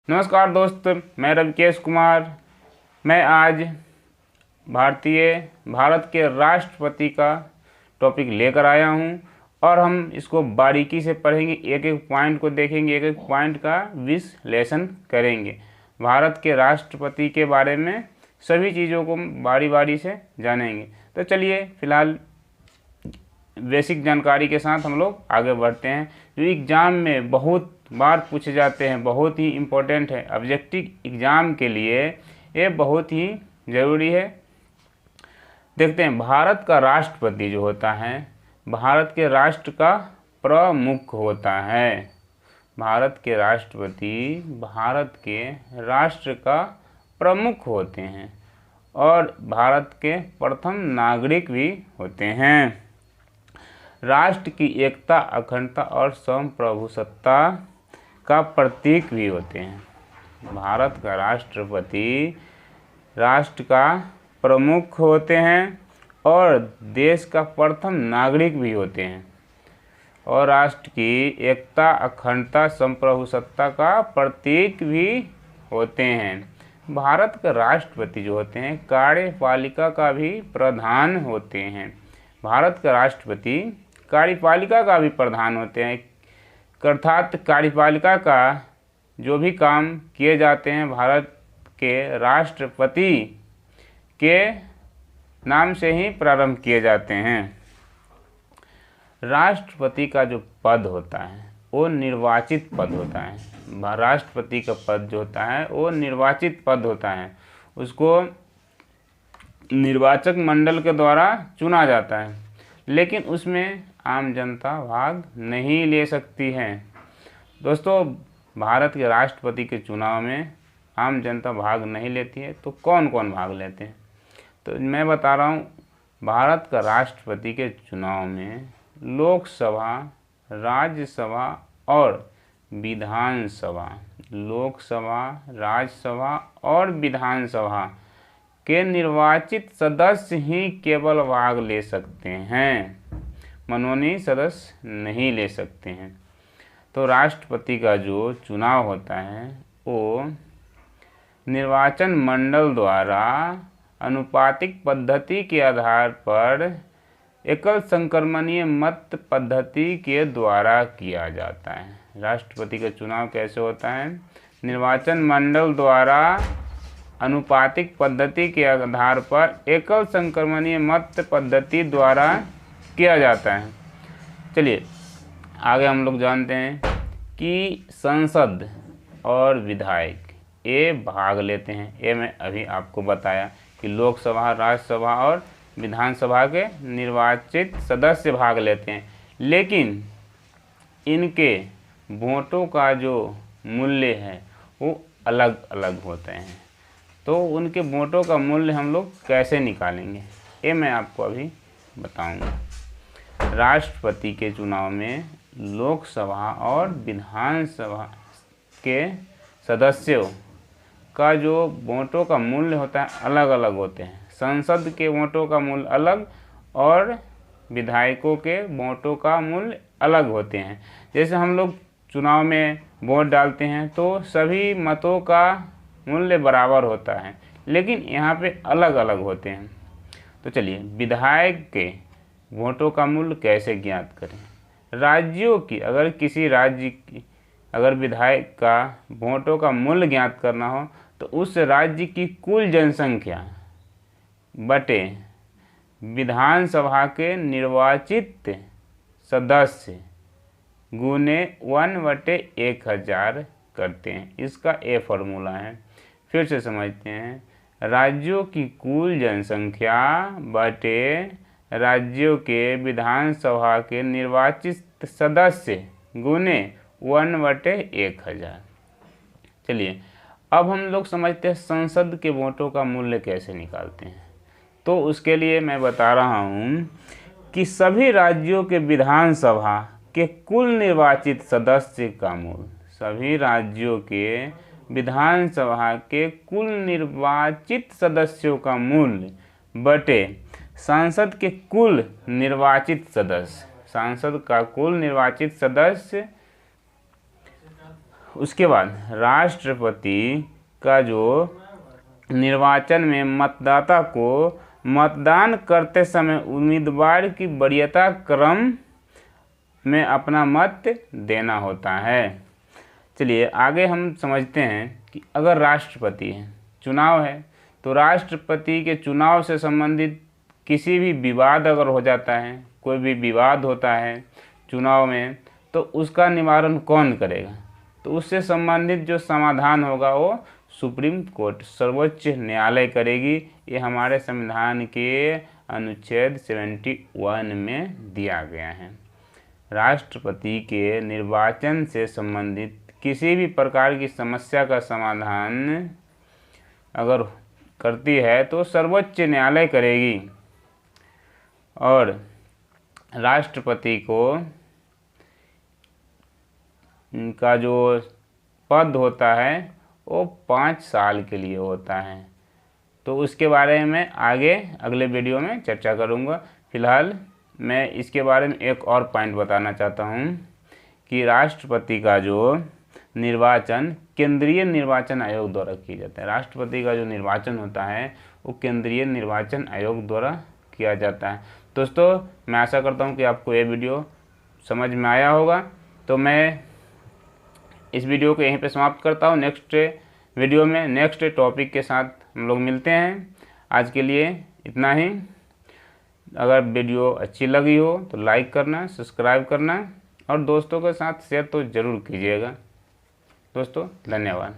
नमस्कार दोस्त, मैं रविकेश कुमार। मैं आज भारत के राष्ट्रपति का टॉपिक लेकर आया हूं और हम इसको बारीकी से पढ़ेंगे, एक एक पॉइंट को देखेंगे, एक एक पॉइंट का विश्लेषण करेंगे। भारत के राष्ट्रपति के बारे में सभी चीज़ों को बारी बारी से जानेंगे। तो चलिए फिलहाल बेसिक जानकारी के साथ हम लोग आगे बढ़ते हैं, जो एग्ज़ाम में बहुत बार पूछे जाते हैं, बहुत ही इम्पोर्टेंट है। ऑब्जेक्टिव एग्ज़ाम के लिए ये बहुत ही ज़रूरी है। देखते हैं, भारत का राष्ट्रपति जो होता है, भारत के राष्ट्र का प्रमुख होता है। भारत के राष्ट्रपति भारत के राष्ट्र का प्रमुख होते हैं और भारत के प्रथम नागरिक भी होते हैं। राष्ट्र की एकता, अखंडता और संप्रभुसत्ता का प्रतीक भी होते हैं। भारत का राष्ट्रपति राष्ट्र का प्रमुख होते हैं और देश का प्रथम नागरिक भी होते हैं और राष्ट्र की एकता, अखंडता, संप्रभुसत्ता का प्रतीक भी होते हैं। भारत के राष्ट्रपति जो होते हैं कार्यपालिका का भी प्रधान होते हैं। भारत का राष्ट्रपति कार्यपालिका का भी प्रधान होते हैं, अर्थात कार्यपालिका का जो भी काम किए जाते हैं भारत के राष्ट्रपति के नाम से ही प्रारंभ किए जाते हैं। राष्ट्रपति का जो पद होता है वो निर्वाचित पद होता है। राष्ट्रपति का पद जो होता है वो निर्वाचित पद होता है, उसको निर्वाचक मंडल के द्वारा चुना जाता है, लेकिन उसमें आम जनता भाग नहीं ले सकती है। दोस्तों, भारत के राष्ट्रपति के चुनाव में आम जनता भाग नहीं लेती है, तो कौन कौन भाग लेते हैं? तो मैं बता रहा हूँ, भारत का राष्ट्रपति के चुनाव में लोकसभा, राज्यसभा और विधानसभा, लोकसभा, राज्यसभा और विधानसभा के निर्वाचित सदस्य ही केवल भाग ले सकते हैं, मनोनीत सदस्य नहीं ले सकते हैं। तो राष्ट्रपति का जो चुनाव होता है वो निर्वाचन मंडल द्वारा अनुपातिक पद्धति के आधार पर एकल संक्रमणीय मत पद्धति के द्वारा किया जाता है। राष्ट्रपति का चुनाव कैसे होता है? निर्वाचन मंडल द्वारा अनुपातिक पद्धति के आधार पर एकल संक्रमणीय मत पद्धति द्वारा किया जाता है। चलिए आगे हम लोग जानते हैं कि संसद और विधायक ये भाग लेते हैं। ये मैं अभी आपको बताया कि लोकसभा, राज्यसभा और विधानसभा के निर्वाचित सदस्य भाग लेते हैं, लेकिन इनके वोटों का जो मूल्य है वो अलग अलग होते हैं। तो उनके वोटों का मूल्य हम लोग कैसे निकालेंगे, ये मैं आपको अभी बताऊंगा। राष्ट्रपति के चुनाव में लोकसभा और विधानसभा के सदस्यों का जो वोटों का मूल्य होता है अलग अलग होते हैं। संसद के वोटों का मूल्य अलग और विधायकों के वोटों का मूल्य अलग होते हैं। जैसे हम लोग चुनाव में वोट डालते हैं तो सभी मतों का मूल्य बराबर होता है, लेकिन यहाँ पे अलग अलग होते हैं। तो चलिए, विधायक के वोटों का मूल्य कैसे ज्ञात करें? राज्यों की, अगर किसी राज्य की अगर विधायक का वोटों का मूल्य ज्ञात करना हो तो उस राज्य की कुल जनसंख्या बटे विधानसभा के निर्वाचित सदस्य गुने 1/1000 करते हैं। इसका ये फॉर्मूला है। फिर से समझते हैं, राज्यों की कुल जनसंख्या बटे राज्यों के विधानसभा के निर्वाचित सदस्य गुने 1/1000। चलिए अब हम लोग समझते हैं संसद के वोटों का मूल्य कैसे निकालते हैं। तो उसके लिए मैं बता रहा हूँ कि सभी राज्यों के विधानसभा के कुल निर्वाचित सदस्य का मूल्य, सभी राज्यों के विधानसभा के कुल निर्वाचित सदस्यों का मूल्य बटे सांसद के कुल निर्वाचित सदस्य, सांसद का कुल निर्वाचित सदस्य उसके बाद राष्ट्रपति का जो निर्वाचन में मतदाता को मतदान करते समय उम्मीदवार की वरीयता क्रम में अपना मत देना होता है। चलिए आगे हम समझते हैं कि अगर राष्ट्रपति है, चुनाव है, तो राष्ट्रपति के चुनाव से संबंधित किसी भी विवाद अगर हो जाता है, कोई भी विवाद होता है चुनाव में, तो उसका निवारण कौन करेगा? तो उससे संबंधित जो समाधान होगा वो सुप्रीम कोर्ट, सर्वोच्च न्यायालय करेगी। ये हमारे संविधान के अनुच्छेद 71 में दिया गया है। राष्ट्रपति के निर्वाचन से संबंधित किसी भी प्रकार की समस्या का समाधान अगर करती है तो सर्वोच्च न्यायालय करेगी, और राष्ट्रपति को का जो पद होता है वो 5 साल के लिए होता है। तो उसके बारे में आगे अगले वीडियो में चर्चा करूँगा। फिलहाल मैं इसके बारे में एक और पॉइंट बताना चाहता हूँ कि राष्ट्रपति का जो निर्वाचन केंद्रीय निर्वाचन आयोग द्वारा किया जाता है। राष्ट्रपति का जो निर्वाचन होता है वो केंद्रीय निर्वाचन आयोग द्वारा किया जाता है। दोस्तों मैं आशा करता हूँ कि आपको ये वीडियो समझ में आया होगा। तो मैं इस वीडियो को यहीं पे समाप्त करता हूँ। नेक्स्ट वीडियो में नेक्स्ट टॉपिक के साथ हम लोग मिलते हैं। आज के लिए इतना ही। अगर वीडियो अच्छी लगी हो तो लाइक करना, सब्सक्राइब करना और दोस्तों के साथ शेयर तो ज़रूर कीजिएगा। दोस्तों धन्यवाद।